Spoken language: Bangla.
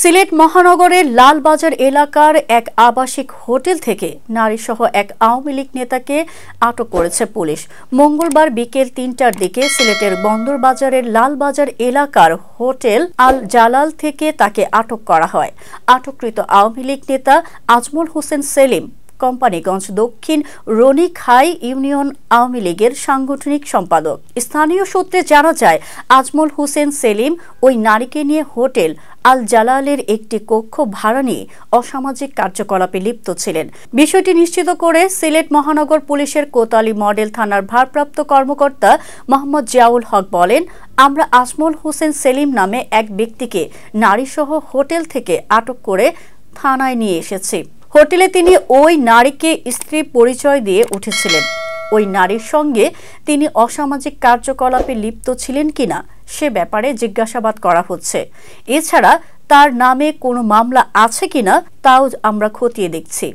সিলেট মহানগরের লালবাজার এলাকার এক আবাসিক হোটেল থেকে নারীসহ এক আওয়ামী লীগ নেতাকে আটক করেছে পুলিশ। মঙ্গলবার বিকেল ৩টার দিকে সিলেটের বন্দরবাজারের লালবাজার এলাকার হোটেল আল জালাল থেকে তাকে আটক করা হয়। আটককৃত আওয়ামী লীগ নেতা আজমল হোসেন সেলিম কোম্পানিগঞ্জ দক্ষিণ রনিখাই ইউনিয়ন আওয়ামী লীগের সাংগঠনিক সম্পাদক। স্থানীয় সূত্রে জানা যায়, আজমল হোসেন সেলিম ওই নারীকে নিয়ে হোটেল আল জালালের একটি কক্ষ ভাড়া নিয়ে অসামাজিক কার্যকলাপে লিপ্ত ছিলেন। বিষয়টি নিশ্চিত করে সিলেট মহানগর পুলিশের কোতোয়ালি মডেল থানার ভারপ্রাপ্ত কর্মকর্তা মোহাম্মদ জিয়াউল হক বলেন, আমরা আজমল হোসেন সেলিম নামে এক ব্যক্তিকে নারীসহ হোটেল থেকে আটক করে থানায় নিয়ে এসেছি। হোটেলে তিনি ওই নারীকে স্ত্রী পরিচয় দিয়ে উঠেছিলেন। ওই নারীর সঙ্গে তিনি অসামাজিক কার্যকলাপে লিপ্ত ছিলেন কিনা সে ব্যাপারে জিজ্ঞাসাবাদ করা হচ্ছে। এছাড়া তার নামে কোনো মামলা আছে কিনা তাও আমরা খতিয়ে দেখছি।